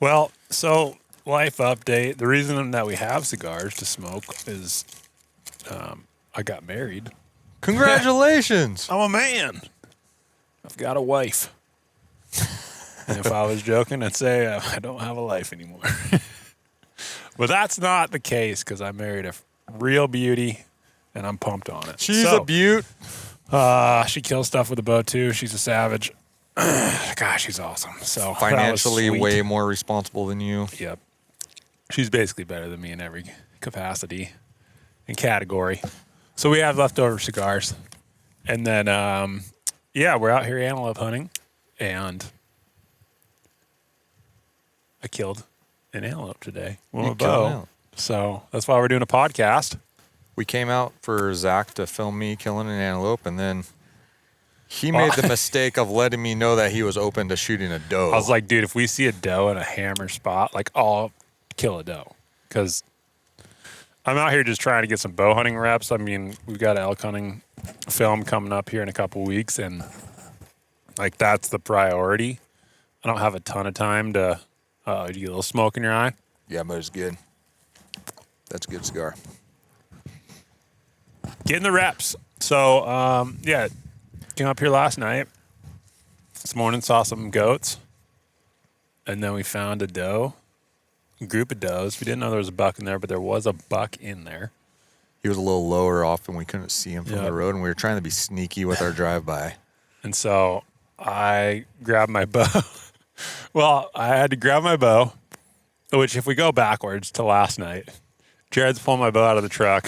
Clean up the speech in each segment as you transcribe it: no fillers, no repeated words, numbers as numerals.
Well, so life update. The reason that we have cigars to smoke is I got married. Congratulations. I'm a man. I've got a wife. And if I was joking, I'd say I don't have a life anymore. But that's not the case because I married a real beauty, and I'm pumped on it. She's a beaut. She kills stuff with a bow, too. She's a savage. Gosh, she's awesome. So Financially way more responsible than you. Yep. She's basically better than me in every capacity and category. So we have leftover cigars. And then, we're out here antelope hunting. And I killed an antelope today with a bow. So that's why we're doing a podcast. We came out for Zach to film me killing an antelope, and then he made the mistake of letting me know that he was open to shooting a doe. I was like, dude, if we see a doe in a hammer spot, like, I'll kill a doe. Because I'm out here just trying to get some bow hunting reps. I mean, we've got an elk hunting film coming up here in a couple weeks, and, like, that's the priority. I don't have a ton of time to you get a little smoke in your eye. Yeah, but it's good. That's a good cigar. Getting the reps. So, came up here last night. This morning saw some goats. And then we found a doe, a group of does. We didn't know there was a buck in there, but there was a buck in there. He was a little lower off and we couldn't see him from the road, and we were trying to be sneaky with our drive-by. And so I grabbed my bow. Well, I had to grab my bow, which if we go backwards to last night, Jared's pulling my bow out of the truck.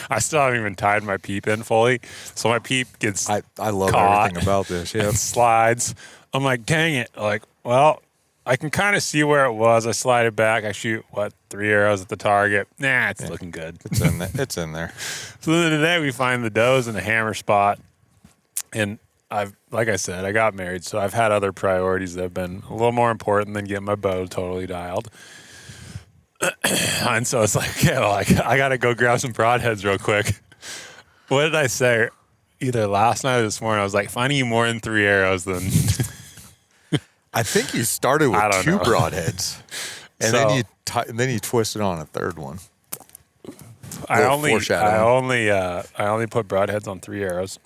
I still haven't even tied my peep in fully. So my peep gets I love caught everything about this. Yeah. and slides. I'm like, dang it. Like, well, I can kind of see where it was. I slide it back. I shoot, 3 arrows at the target. Nah, it's looking good. It's in there. It's in there. So then today we find the does in the hammer spot. And like I said, I got married, so I've had other priorities that have been a little more important than getting my bow totally dialed. And so it's like, I got to go grab some broadheads real quick. What did I say? Either last night or this morning, I was like, finding you more than 3 arrows than... I think you started with 2 broadheads. And then you twisted on a third one. I only put broadheads on 3 arrows.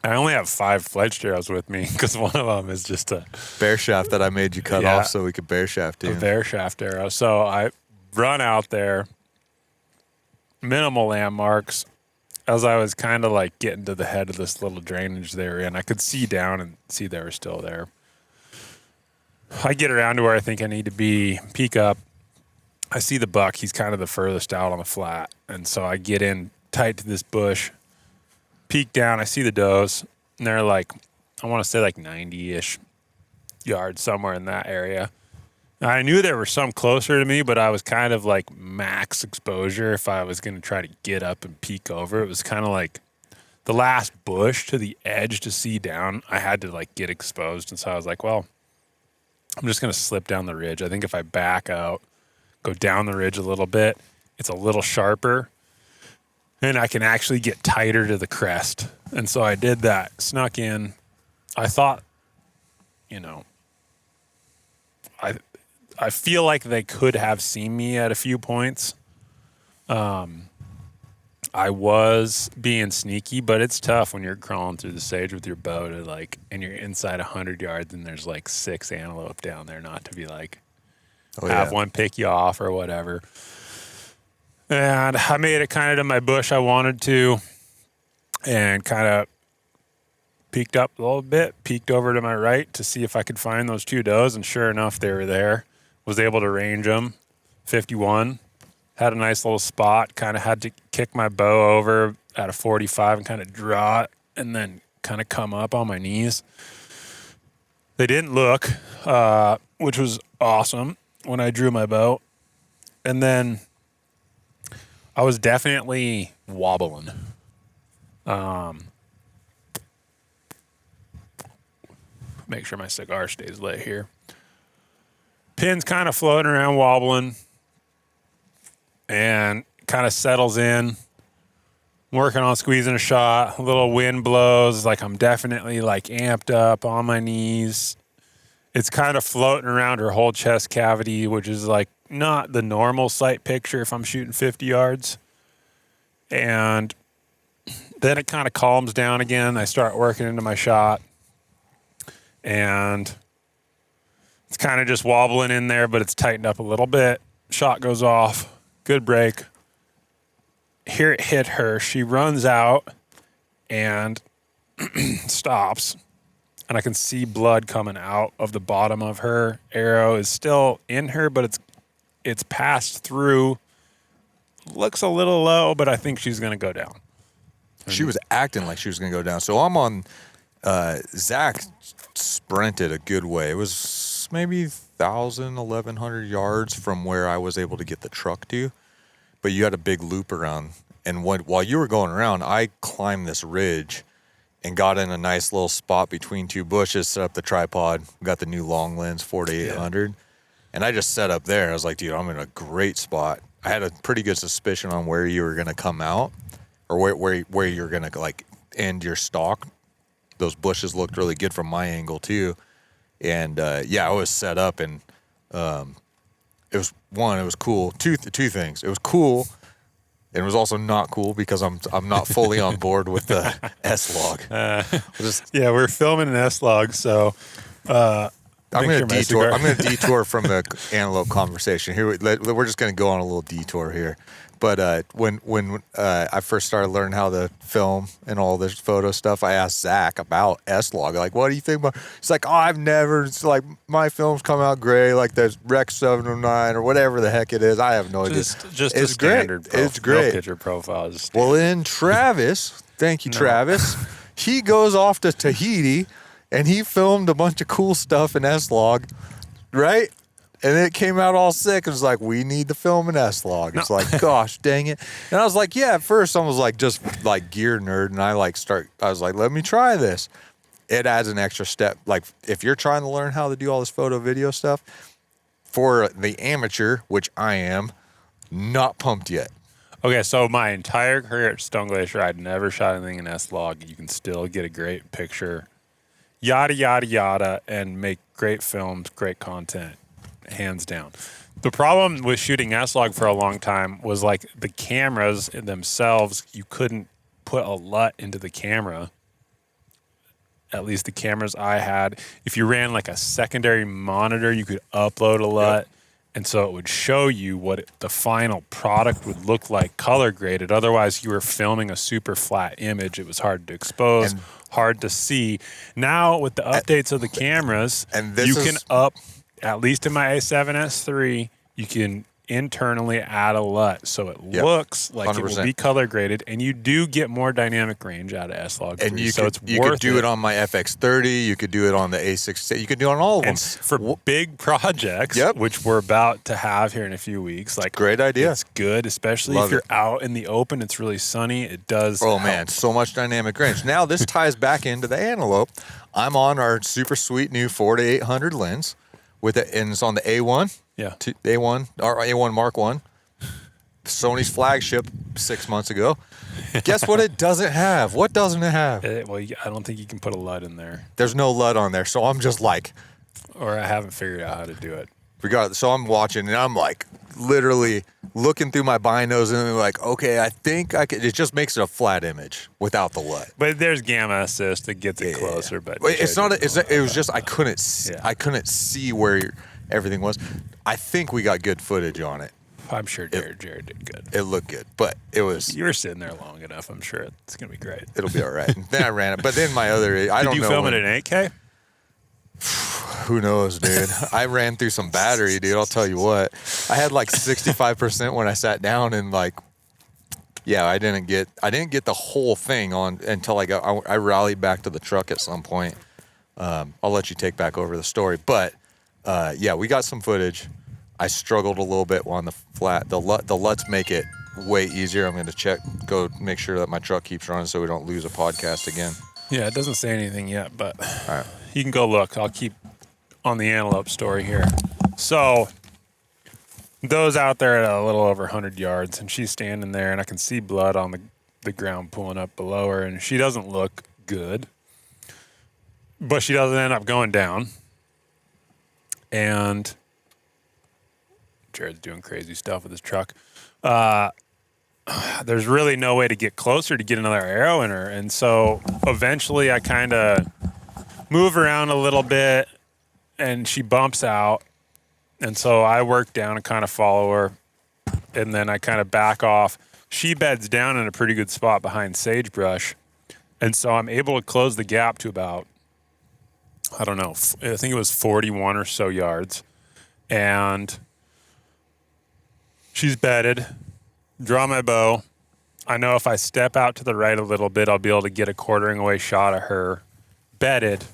I only have 5 fledged arrows with me because one of them is just a bear shaft that I made you cut off so we could bear shaft you. A bear shaft arrow. So I run out there, minimal landmarks. As I was kind of like getting to the head of this little drainage they were in, I could see down and see they were still there. I get around to where I think I need to be, peek up. I see the buck. He's kind of the furthest out on the flat. And so I get in tight to this bush. Peek down, I see the does, and they're like, I want to say like 90-ish yards, somewhere in that area. Now, I knew there were some closer to me, but I was kind of like max exposure if I was going to try to get up and peek over. It was kind of like the last bush to the edge to see down. I had to like get exposed, and so I was like, well, I'm just going to slip down the ridge. I think if I back out, go down the ridge a little bit, it's a little sharper. And I can actually get tighter to the crest. And so I did that, snuck in. I thought, I feel like they could have seen me at a few points. I was being sneaky, but it's tough when you're crawling through the sage with your bow and you're inside 100 yards and there's like 6 antelope down there, not to be like, have one pick you off or whatever. And I made it kind of to my bush I wanted to and kind of peeked up a little bit, peeked over to my right to see if I could find those 2 does. And sure enough, they were there. Was able to range them. 51. Had a nice little spot. Kind of had to kick my bow over at a 45 and kind of draw it and then kind of come up on my knees. They didn't look, which was awesome when I drew my bow. And then I was definitely wobbling. Make sure my cigar stays lit here. Pin's kind of floating around, wobbling, and kind of settles in. Working on squeezing a shot. A little wind blows. Like I'm definitely like amped up on my knees. It's kind of floating around her whole chest cavity, which is like not the normal sight picture if I'm shooting 50 yards. And then it kind of calms down again. I start working into my shot, and it's kind of just wobbling in there, but it's tightened up a little bit. Shot goes off. Good break. Here it hit her. She runs out and stops. And I can see blood coming out of the bottom of her. Arrow is still in her, but it's passed through. Looks a little low, but I think she's going to go down. She was acting like she was going to go down. So I'm on, Zach sprinted a good way. It was maybe 1,000, 1,100 yards from where I was able to get the truck to. But you had a big loop around. And while you were going around, I climbed this ridge and got in a nice little spot between two bushes, set up the tripod, got the new long lens 4800. And I just set up there. I was like, dude, I'm in a great spot. I had a pretty good suspicion on where you were going to come out, or where you're going to like end your stalk. Those bushes looked really good from my angle too. And I was set up, and it was cool. Two things. It was cool. And it was also not cool because I'm not fully on board with the S-Log. We're filming an S-Log, so I'm going to detour from the Antelope conversation. Here, we're just going to go on a little detour here. But when I first started learning how to film and all this photo stuff, I asked Zach about S-Log. Like, what do you think about? It's like, it's like my films come out gray, like the Rex 709 or whatever the heck it is. I have no idea. Just it's standard. It's great. Picture profile. Well, then Travis, thank you, Travis. He goes off to Tahiti and he filmed a bunch of cool stuff in S-Log, right? And it came out all sick. It was like, we need to film an S-Log. It's like, gosh, dang it. And I was like, yeah, at first I was like, just like gear nerd. And I was like, let me try this. It adds an extra step. Like if you're trying to learn how to do all this photo video stuff for the amateur, which I am, not pumped yet. Okay, so my entire career at Stone Glacier, I'd never shot anything in S-Log. You can still get a great picture, yada, yada, yada, and make great films, great content. Hands down. The problem with shooting S-Log for a long time was like the cameras themselves, you couldn't put a LUT into the camera. At least the cameras I had. If you ran like a secondary monitor, you could upload a LUT. Yep. And so it would show you what the final product would look like color graded. Otherwise, you were filming a super flat image. It was hard to expose, hard to see. Now with the updates of the cameras, you can at least in my A7S III, you can internally add a LUT. So it looks like 100%. It will be color graded, and you do get more dynamic range out of S-Log 3. And you could do it on my FX30. You could do it on the A6. You could do it on all of them. And for big projects, which we're about to have here in a few weeks. Like, great idea. It's good, especially if you're out in the open. It's really sunny. It does help. Man, so much dynamic range. Now this ties back into the Antelope. I'm on our super sweet new 4-800 lens. And it's on the A1, A1 or A1 Mark I, Sony's flagship 6 months ago. Guess what it doesn't have? What doesn't it have? I don't think you can put a LUT in there. There's no LUT on there, so I'm just like, or I haven't figured out how to do it. Regardless, so I'm watching and I'm like literally looking through my binos and I'm like, okay, I think I could. It just makes it a flat image without the LUT. But there's gamma assist that gets it closer. But it's not. It was just I couldn't see where everything was. I think we got good footage on it. I'm sure Jared did good. It looked good, but it was. You were sitting there long enough. I'm sure it's gonna be great. It'll be all right. Then I ran it, but then my other. I don't know. Did you film it in 8K? Who knows, dude? I ran through some battery, dude. I'll tell you what. I had like 65% when I sat down, and like, I didn't get the whole thing on until I rallied back to the truck at some point. I'll let you take back over the story, but we got some footage. I struggled a little bit on the flat. The LUTs make it way easier. I'm going to go make sure that my truck keeps running so we don't lose a podcast again. Yeah, it doesn't say anything yet, but you can go look. I'll keep on the Antelope story here. So those out there at a little over 100 yards, and she's standing there, and I can see blood on the ground pulling up below her, and she doesn't look good, but she doesn't end up going down. and Jared's doing crazy stuff with his truck. There's really no way to get closer to get another arrow in her. And so eventually I kind of move around a little bit and she bumps out. And so I work down and kind of follow her. And then I kind of back off. She beds down in a pretty good spot behind sagebrush. And so I'm able to close the gap to about, I don't know, I think it was 41 or so yards. And she's bedded. Draw my bow. I know if I step out to the right a little bit, I'll be able to get a quartering away shot of her bedded.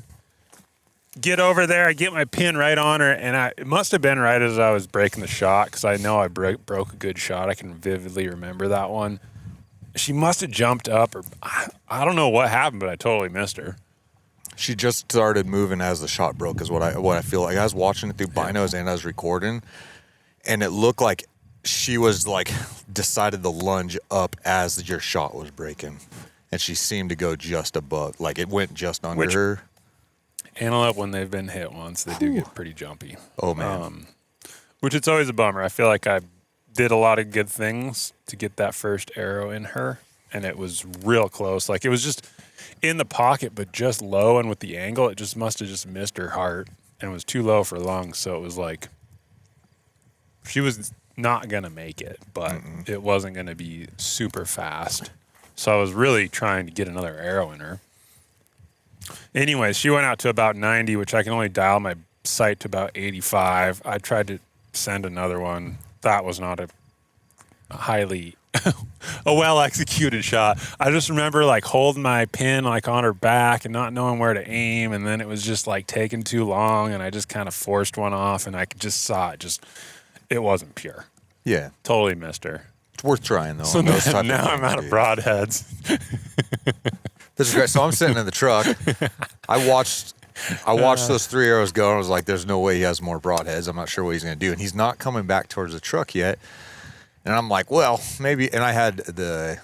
Get over there. I get my pin right on her, and it must have been right as I was breaking the shot because I know I broke a good shot. I can vividly remember that one. She must have jumped up, or I don't know what happened, but I totally missed her. She just started moving as the shot broke, is what I feel like. I was watching it through binos and I was recording, and it looked like she was like decided to lunge up as your shot was breaking, and she seemed to go just above, like it went just under her. Antelope, when they've been hit once, they do get pretty jumpy. Oh man, which it's always a bummer. I feel like I did a lot of good things to get that first arrow in her, and it was real close. Like it was just in the pocket, but just low, and with the angle, it just must have just missed her heart and was too low for lungs. So it was like she was not gonna make it, but it wasn't gonna be super fast. So I was really trying to get another arrow in her. Anyways, she went out to about 90, which I can only dial my sight to about 85. I tried to send another one. That was not a highly a well executed shot. I just remember like holding my pin like on her back and not knowing where to aim, and then it was just like taking too long, and I just kind of forced one off, and I just saw it wasn't pure. Yeah, Totally missed her. it's worth trying though. So now I'm out of broadheads. This is great. So I'm sitting in the truck. I watched those 3 arrows go, and I was like, "There's no way he has more broadheads. I'm not sure what he's going to do." And he's not coming back towards the truck yet. And I'm like, "Well, maybe." And I had the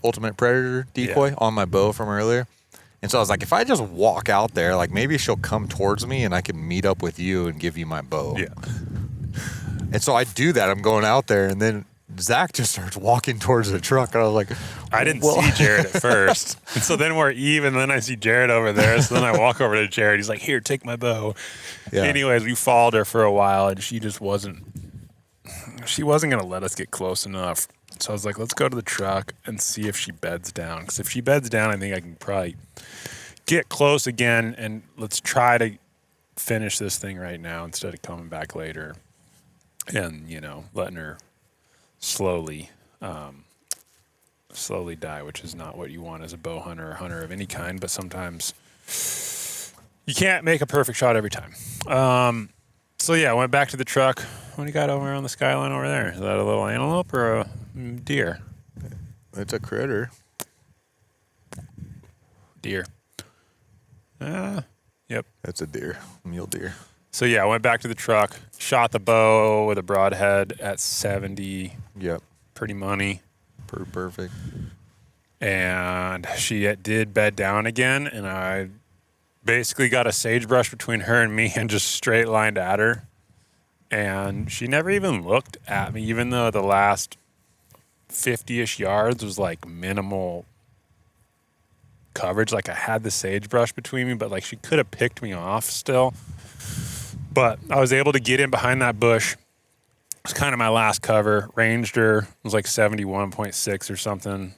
ultimate predator decoy on my bow from earlier, and so I was like, "If I just walk out there, like maybe she'll come towards me, and I can meet up with you and give you my bow." Yeah. And so I do that. I'm going out there, and then Zach just starts walking towards the truck. And I was like, I didn't see Jared at first. And so then we're even. Then I see Jared over there. So then I walk over to Jared. He's like, "Here, take my bow." Yeah. Anyways, we followed her for a while, and she wasn't going to let us get close enough. So I was like, let's go to the truck and see if she beds down. Because if she beds down, I think I can probably get close again, and let's try to finish this thing right now instead of coming back later and, letting her slowly die, which is not what you want as a bow hunter or hunter of any kind, but sometimes you can't make a perfect shot every time. So yeah, I went back to the truck. What do you got over on the skyline over there? Is that a little antelope or a deer? It's a critter. Deer. Yep. That's a deer, mule deer. So yeah, I went back to the truck, shot the bow with a broadhead at 70. Yep. Pretty money. Pretty perfect. And she did bed down again, and I basically got a sagebrush between her and me and just straight lined at her. And she never even looked at me, even though the last 50-ish yards was like minimal coverage. Like I had the sagebrush between me, but like she could have picked me off still. But I was able to get in behind that bush. It was kind of my last cover. Ranged her. It was like 71.6 or something.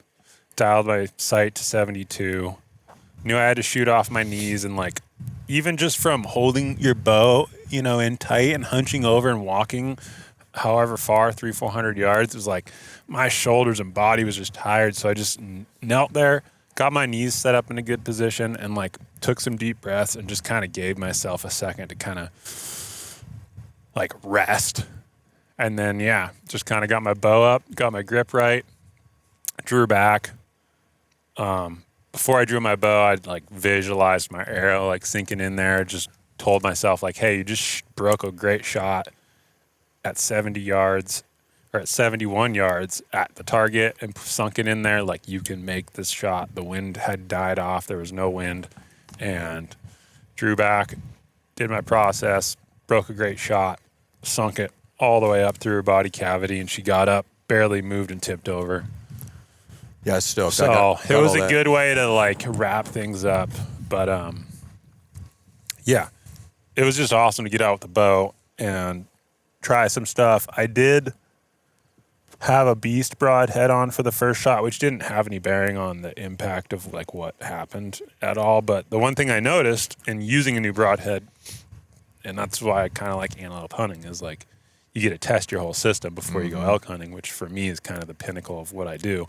Dialed my sight to 72. Knew I had to shoot off my knees, and like even just from holding your bow, in tight and hunching over and walking however far, 300-400 yards, it was like my shoulders and body was just tired. So I just knelt there, got my knees set up in a good position, and like took some deep breaths and just kind of gave myself a second to kind of like rest. And then, just kind of got my bow up, got my grip right, drew back. Before I drew my bow, I'd like visualized my arrow like sinking in there. Just told myself like, "Hey, you just broke a great shot at 70 yards or at 71 yards at the target and sunk it in there. Like you can make this shot." The wind had died off. There was no wind, and drew back, did my process, broke a great shot, sunk it all the way up through her body cavity, and she got up, barely moved, and tipped over. Yeah, still. So it was a good way to like wrap things up. But yeah, it was just awesome to get out with the bow and try some stuff. I did have a beast broadhead on for the first shot, which didn't have any bearing on the impact of like what happened at all. But the one thing I noticed in using a new broadhead, and that's why I kind of like antelope hunting, is like you get to test your whole system before you go elk hunting, which for me is kind of the pinnacle of what I do.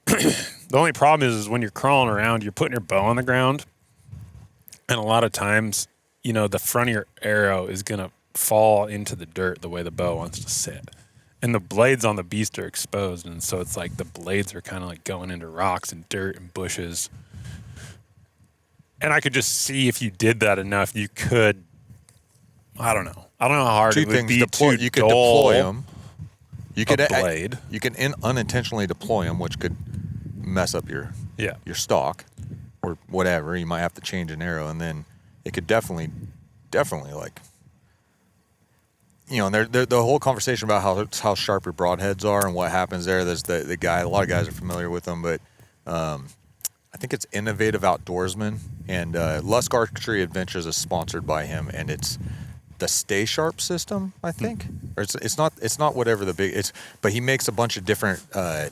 The only problem is when you're crawling around, you're putting your bow on the ground, and a lot of times, you know, the front of your arrow is going to fall into the dirt the way the bow wants to sit. And the blades on the beast are exposed, and so it's like the blades are kind of like going into rocks and dirt and bushes. And I could just see if you did that enough, you could, I don't know how hard it would be to you could deploy them. You could blade. You can unintentionally deploy them, which could mess up your stock or whatever. You might have to change an arrow, and then it could definitely like, you know, the whole conversation about how sharp your broadheads are and what happens there. There's the guy. A lot of guys are familiar with them, but I think it's Innovative Outdoorsman, and Lusk Archery Adventures is sponsored by him, and it's the Stay Sharp system, I think, or it's not whatever the big it's, but he makes a bunch of different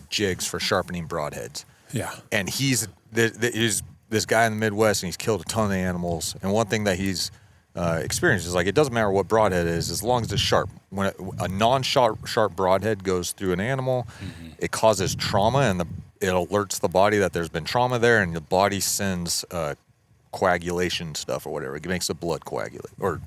jigs for sharpening broadheads. Yeah, and he's this guy in the Midwest, and he's killed a ton of animals. And one thing that he's experienced is like it doesn't matter what broadhead it is, as long as it's sharp. When a non-sharp broadhead goes through an animal, it causes trauma, and it alerts the body that there's been trauma there, and the body sends coagulation stuff or whatever. It makes the blood coagulate, or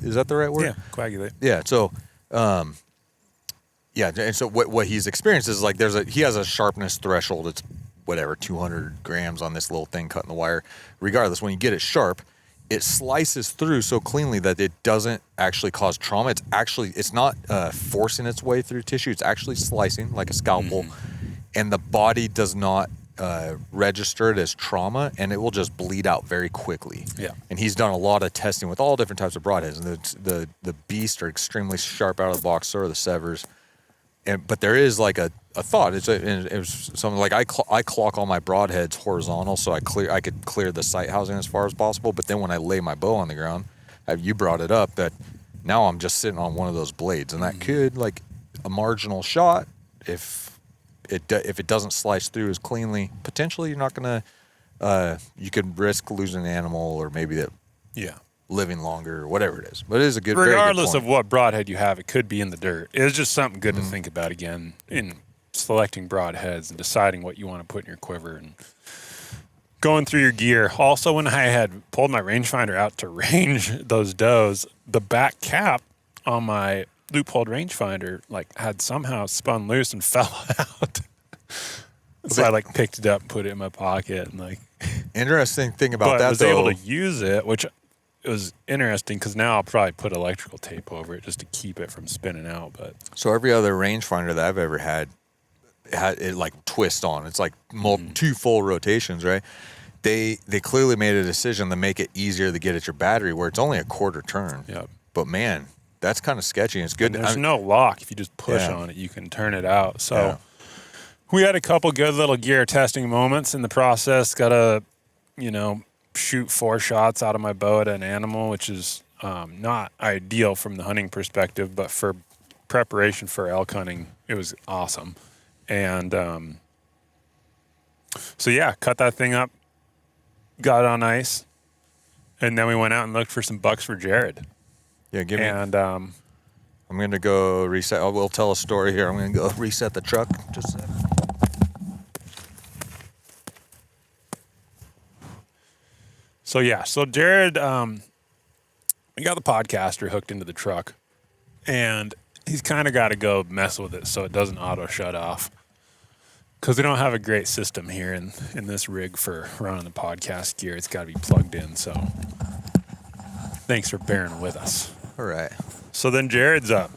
is that the right word? Yeah, coagulate. Yeah. So, yeah, and so what he's experienced is like he has a sharpness threshold. It's whatever 200 grams on this little thing cutting the wire. Regardless, when you get it sharp, it slices through so cleanly that it doesn't actually cause trauma. It's not forcing its way through tissue. It's actually slicing like a scalpel, and the body does not register it as trauma, and it will just bleed out very quickly. Yeah. And he's done a lot of testing with all different types of broadheads, and the beasts are extremely sharp out of the box, so are the Severs. But there is like a thought. It was something like I clock all my broadheads horizontal, so I could clear the sight housing as far as possible. But then when I lay my bow on the ground, you brought it up that now I'm just sitting on one of those blades, and that could, like, a marginal shot, if it doesn't slice through as cleanly, potentially you're not gonna you could risk losing an animal, or maybe that living longer, or whatever it is. But it is a good, regardless of what broadhead you have, it could be in the dirt. It's just something good to think about again in selecting broadheads and deciding what you want to put in your quiver and going through your gear. Also, when I had pulled my rangefinder out to range those does, the back cap on my loopholed rangefinder like had somehow spun loose and fell out. So I like picked it up and put it in my pocket, and like interesting thing about that, I was able to use it, which it was interesting because now I'll probably put electrical tape over it just to keep it from spinning out. But so every other rangefinder that I've ever had it like twist on. It's like 2 full rotations, right? They clearly made a decision to make it easier to get at your battery, where it's only a quarter turn. Yep. But man, that's kind of sketchy. It's good. And there's no lock. If you just push on it, you can turn it out. So we had a couple good little gear testing moments in the process. Got to, shoot 4 shots out of my bow at an animal, which is not ideal from the hunting perspective, but for preparation for elk hunting, it was awesome. And cut that thing up, got it on ice, and then we went out and looked for some bucks for Jared. Yeah, give me. And I'm going to go reset. We'll tell a story here. I'm going to go reset the truck. Just a second. So Jared, we got the podcaster hooked into the truck, and he's kind of got to go mess with it so it doesn't auto shut off, because we don't have a great system here in this rig for running the podcast gear. It's got to be plugged in. So thanks for bearing with us. All right. So then Jared's up.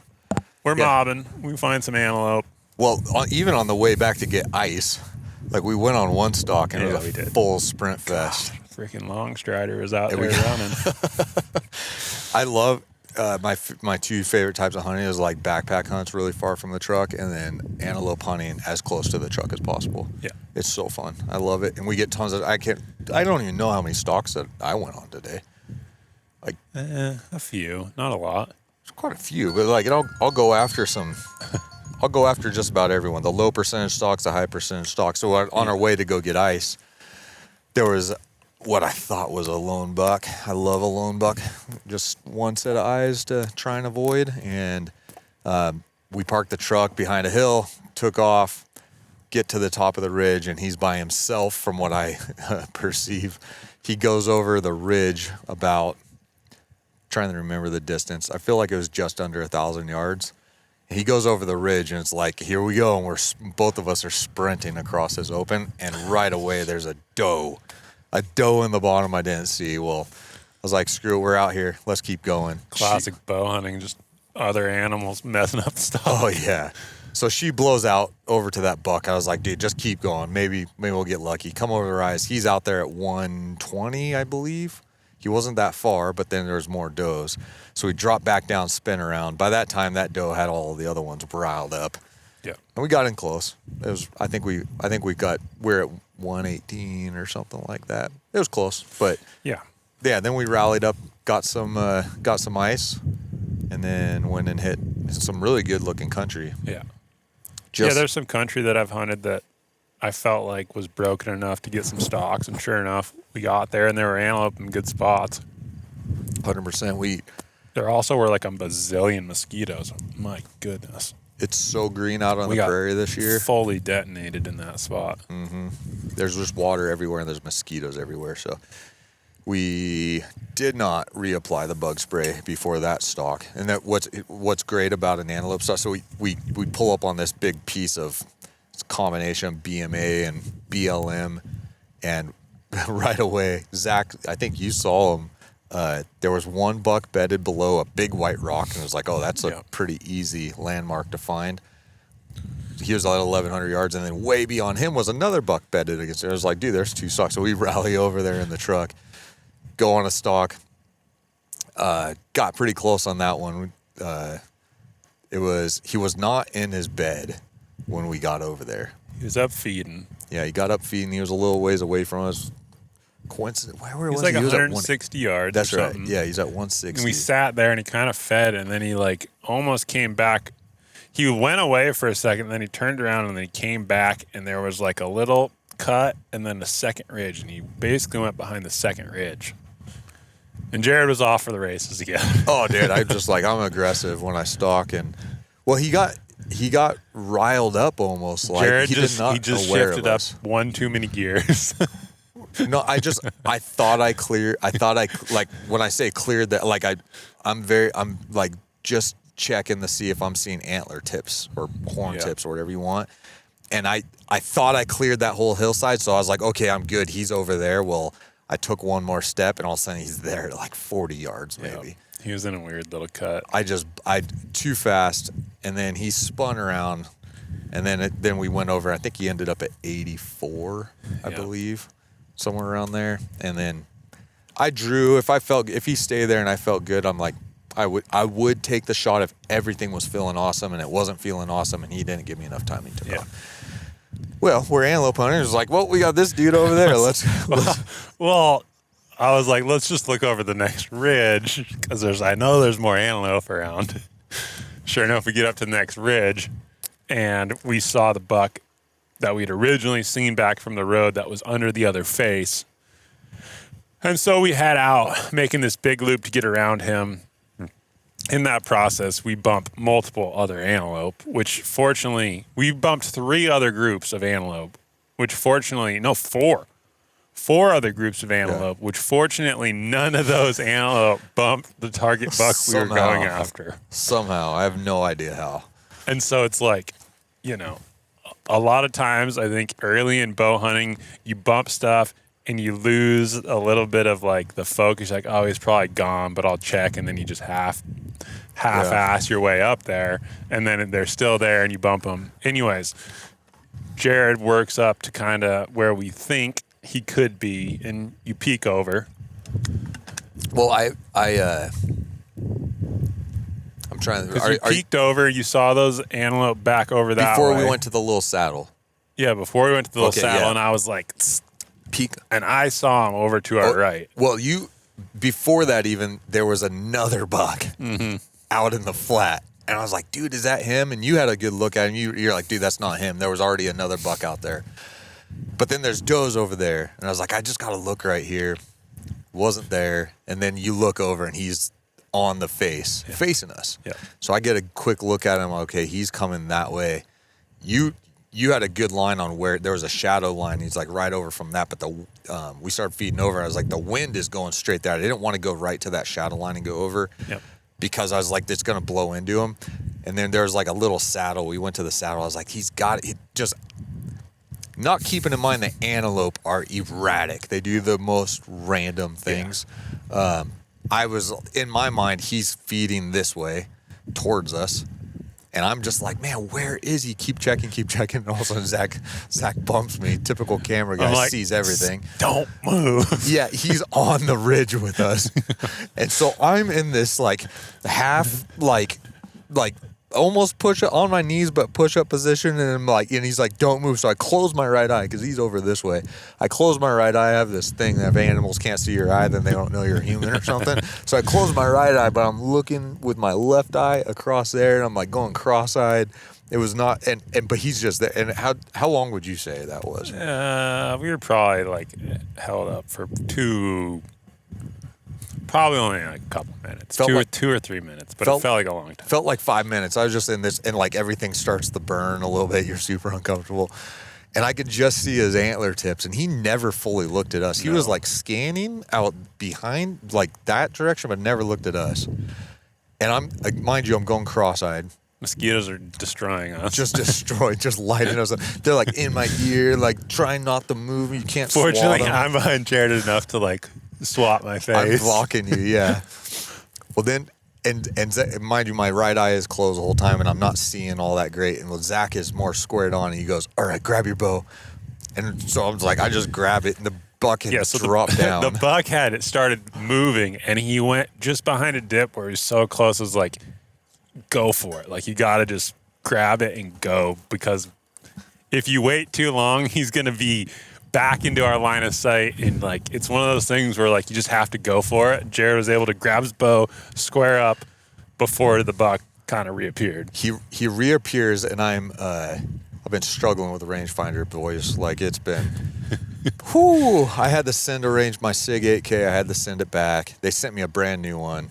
We're mobbing. We find some antelope. Well, even on the way back to get ice, like we went on one stalk and it was a full sprint fest. Freaking long strider was out there running. I love my two favorite types of hunting is like backpack hunts really far from the truck, and then antelope hunting as close to the truck as possible. Yeah. It's so fun. I love it, and we get tons of. I don't even know how many stalks that I went on today. Like a few, not a lot. There's quite a few, but like I'll go after some. I'll go after just about everyone. The low percentage stalks, the high percentage stalks. So on our way to go get ice, there was what I thought was a lone buck. I love a lone buck. Just one set of eyes to try and avoid. And we parked the truck behind a hill, took off, get to the top of the ridge, and he's by himself from what I perceive. He goes over the ridge about, trying to remember the distance. I feel like it was just under 1,000 yards. He goes over the ridge, and it's like, here we go. And both of us are sprinting across this open, and right away there's a doe in the bottom I didn't see. Well, I was like, screw it, we're out here. Let's keep going. Classic bow hunting, just other animals messing up stuff. Oh, yeah. So she blows out over to that buck. I was like, dude, just keep going. Maybe we'll get lucky. Come over the rise. He's out there at 120, I believe. He wasn't that far, but then there's more does. So we dropped back down, spin around. By that time, that doe had all the other ones riled up. Yeah. And we got in close. It was, we're at 118 or something like that. It was close, but yeah. Then we rallied up, got some ice, and then went and hit some really good looking country. Yeah. There's some country that I've hunted that I felt like was broken enough to get some stalks, and sure enough, we got there and there were antelope in good spots. 100%. There also were like a bazillion mosquitoes. My goodness. It's so green out on the prairie this year. Fully detonated in that spot. Mm-hmm. There's just water everywhere and there's mosquitoes everywhere. So we did not reapply the bug spray before that stalk. And that what's great about an antelope stalk. So we pull up on this big piece of combination BMA and BLM, and right away, Zach, I think you saw him. There was one buck bedded below a big white rock, and it was like, oh, that's a pretty easy landmark to find. He was at 1,100 yards, and then way beyond him was another buck bedded against it. I was like, dude, there's two stalks. So we rally over there in the truck, go on a stalk. Got pretty close on that one. He was not in his bed when we got over there. He was up feeding. Yeah, he got up feeding. He was a little ways away from us. Coincidence. Where was like he? 160 yards. That's or right. something. Yeah, he's at 160. And we sat there, and he kind of fed, and then he like almost came back. He went away for a second, and then he turned around, and then he came back, and there was like a little cut, and then the second ridge, and he basically went behind the second ridge. And Jared was off for the races again. Oh, dude, I'm aggressive when I stalk, and well, he got rid up almost. Like Jared he just shifted up one too many gears. No, I thought I cleared. Like when I say cleared that, like I'm like just checking to see if I'm seeing antler tips or horn tips or whatever you want. And I thought I cleared that whole hillside, so I was like, okay, I'm good. He's over there. Well, I took one more step, and all of a sudden he's there at like 40 yards maybe. Yep. He was in a weird little cut. I too fast, and then he spun around, and then we went over. I think he ended up at 84, I believe. Somewhere around there. And then I drew, if he stayed there and I felt good, I'm like, I would take the shot if everything was feeling awesome, and it wasn't feeling awesome and he didn't give me enough time. He took off. Well, we're antelope hunters. Like, well, we got this dude over there. Well, I was like, let's just look over the next ridge, because I know there's more antelope around. Sure enough, we get up to the next ridge, and we saw the buck that we'd originally seen back from the road that was under the other face. And so we head out, making this big loop to get around him. In that process, we bump multiple other antelope, which fortunately, we bumped 3 other groups of antelope, which fortunately, no, 4. 4 other groups of antelope, which fortunately none of those antelope bumped the target buck we were going after. Somehow. I have no idea how. And so it's like, a lot of times, I think early in bow hunting, you bump stuff and you lose a little bit of like the focus. Like, oh, he's probably gone, but I'll check, and then you just half-ass your way up there, and then they're still there, and you bump them. Anyways, Jared works up to kind of where we think he could be, and you peek over. Well, trying to. Because you peeked over, you saw those antelope back over that before way. we went to the little saddle. Yeah, before we went to the little saddle, yeah. and I was like, Peek. and I saw him over to our right. Well, before that even, there was another buck out in the flat. And I was like, dude, is that him? And you had a good look at him. You're like, dude, that's not him. There was already another buck out there. But then there's does over there. And I was like, I just got to look right here. Wasn't there. And then you look over and he's on the face, facing us. Yeah. So I get a quick look at him. Okay, he's coming that way. You had a good line on where there was a shadow line. He's like right over from that. But we started feeding over. I was like, the wind is going straight there. I didn't want to go right to that shadow line and go over. Yep. Because I was like, it's going to blow into him. And then there was like a little saddle. We went to the saddle. I was like, he's got it. Just not keeping in mind the antelope are erratic. They do the most random things. Yeah. I was, in my mind, he's feeding this way towards us. And I'm just like, man, where is he? Keep checking. And all of a sudden, Zach bumps me. Typical camera guy, like, sees everything. Don't move. Yeah, he's on the ridge with us. And so I'm in this like half, like almost push up on my knees, but push up position. And I'm like, and he's like, don't move. So I close my right eye because he's over this way. I close my right eye. I have this thing that if animals can't see your eye, then they don't know you're human or something. So I close my right eye, but I'm looking with my left eye across there. And I'm like going cross-eyed. It was not, but he's just there. And how long would you say that was? We were probably like held up for probably only like a couple minutes, two or 3 minutes, but it felt like a long time. Felt like 5 minutes. I was just in this, and like everything starts to burn a little bit. You're super uncomfortable. And I could just see his antler tips, and he never fully looked at us. He was like scanning out behind like that direction, but never looked at us. And mind you, I'm going cross-eyed. Mosquitoes are destroying us. Just destroyed, just lighting us up. They're like in my ear, like trying not to move. You can't Fortunately, swallow them. I'm behind Jared enough to like swap my face. I'm blocking you, yeah. Well, then, and mind you, my right eye is closed the whole time, and I'm not seeing all that great. And Zach is more squared on, and he goes, all right, grab your bow. And so I was like, I just grab it, and the buck had dropped down. The buck it started moving, and he went just behind a dip where he was so close. It was like, go for it. Like, you got to just grab it and go, because if you wait too long, he's going to be back into our line of sight. And like, it's one of those things where like, you just have to go for it. Jared was able to grab his bow, square up before the buck kind of reappeared. He reappears, and I've been struggling with the rangefinder, boys. Like, it's been, whew. I had to send my SIG 8K. I had to send it back. They sent me a brand new one.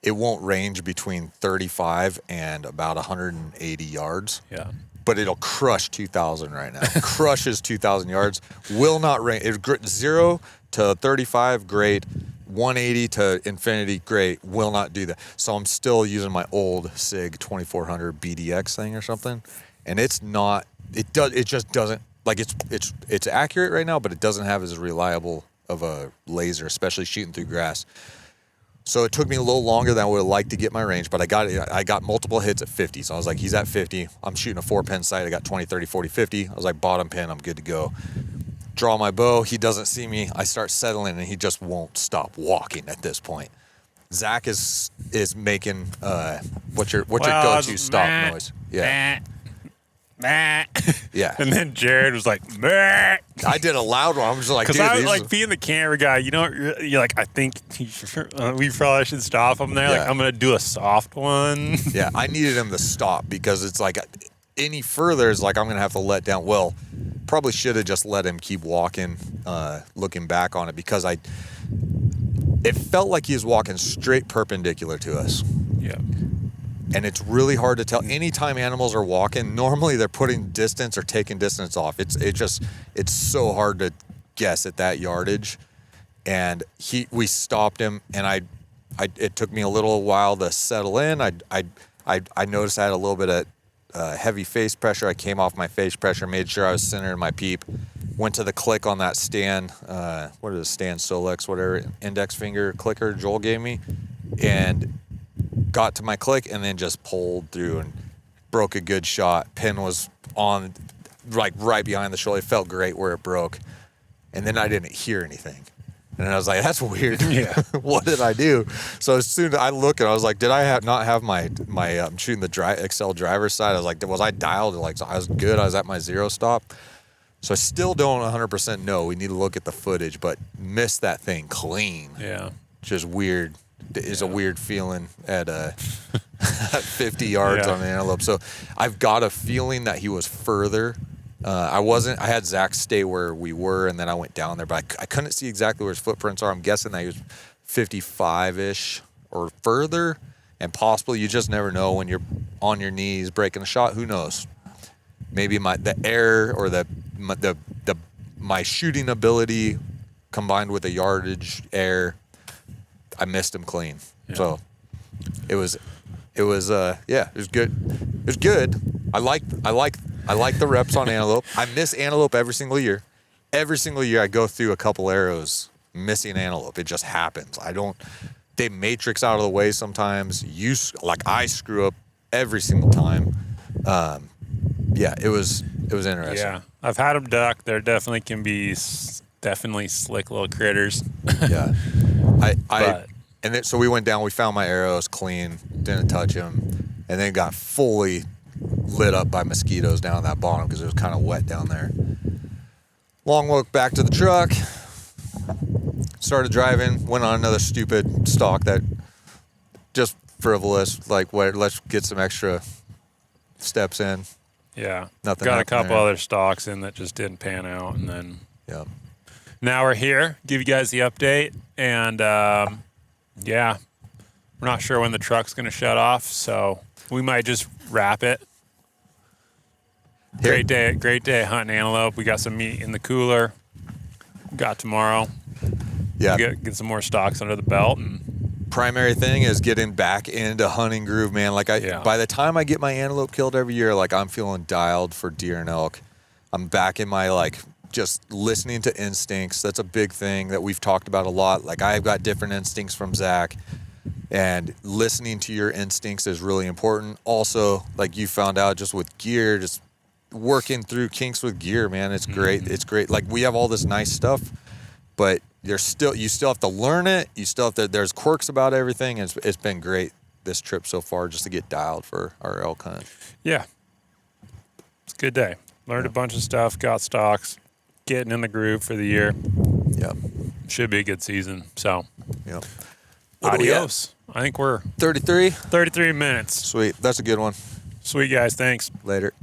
It won't range between 35 and about 180 yards. Yeah. But it'll crush 2,000 right now. Crushes 2,000 yards. Will not range. 0 to 35, great. 180 to infinity, great. Will not do that. So I'm still using my old SIG 2400 BDX thing or something, and it's not. It just doesn't. Like, it's accurate right now, but it doesn't have as reliable of a laser, especially shooting through grass. So it took me a little longer than I would have liked to get my range, but I got multiple hits at 50. So I was like, he's at 50. I'm shooting a 4-pin sight. I got 20, 30, 40, 50. I was like, bottom pin, I'm good to go. Draw my bow. He doesn't see me. I start settling, and he just won't stop walking at this point. Zach is making what's your go-to stop noise? Yeah. Yeah. And then Jared was like, meh. I did a loud one. I'm just like, because I was like, being the camera guy, you're like, I think we probably should stop him there. Yeah. Like, I'm gonna do a soft one. Yeah, I needed him to stop, because it's like any further is like I'm gonna have to let down. Well, probably should have just let him keep walking, looking back on it, because it felt like he was walking straight perpendilar to us. Yeah. And it's really hard to tell. Anytime animals are walking, normally they're putting distance or taking distance off. It's so hard to guess at that yardage. And we stopped him, and it took me a little while to settle in. I noticed I had a little bit of heavy face pressure. I came off my face pressure, made sure I was centering my peep. Went to the click on that stand, what is it, stand Solex, whatever, index finger clicker Joel gave me, and got to my click, and then just pulled through and broke a good shot. Pin was on, like, right behind the shoulder. It felt great where it broke. And then I didn't hear anything. And I was like, that's weird. Yeah. What did I do? So as soon as I look and I was like, did I not have my shooting the Excel driver's side? I was like, was I dialed? Like, so I was good. I was at my 0 stop. So I still don't 100% know. We need to look at the footage, but missed that thing clean. Yeah. Just weird. It's a weird feeling at 50 yards on an antelope. So I've got a feeling that he was further. I had Zach stay where we were, and then I went down there, but I couldn't see exactly where his footprints are. I'm guessing that he was 55-ish or further, and possibly you just never know when you're on your knees breaking a shot. Who knows? Maybe the air or my shooting ability combined with the yardage air, I missed him clean. Yeah. So it was good. It was good. I like the reps on antelope. I miss antelope every single year. Every single year I go through a couple arrows missing antelope. It just happens. They matrix out of the way sometimes. I screw up every single time. Yeah, it was interesting. Yeah, I've had them duck. There definitely can be slick little critters. Yeah, so we went down. We found my arrows clean. Didn't touch them, and then got fully lit up by mosquitoes down at that bottom because it was kind of wet down there. Long walk back to the truck. Started driving. Went on another stupid stalk that just frivolous. Like, let's get some extra steps in. Yeah. Nothing. Got a couple other stalks in that just didn't pan out, and then now we're here. Give you guys the update, and we're not sure when the truck's going to shut off, so we might just wrap it. Great day hunting antelope. We got some meat in the cooler. Got tomorrow. Yeah. Get some more stalks under the belt. And primary thing is getting back into hunting groove, man. Like by the time I get my antelope killed every year, like I'm feeling dialed for deer and elk. I'm back in my just listening to instincts. That's a big thing that we've talked about a lot. Like I've got different instincts from Zach, and listening to your instincts is really important. Also, like you found out just with gear, just working through kinks with gear, man. It's great. Mm-hmm. It's great. Like we have all this nice stuff, but you still have to learn it. You still have to, there's quirks about everything. And it's been great this trip so far just to get dialed for our elk hunt. Yeah. It's a good day. Learned a bunch of stuff, got stalks, getting in the groove for the year. Yeah. Should be a good season. So, yeah. Adios. I think we're 33 minutes. Sweet. That's a good one. Sweet, guys. Thanks. Later.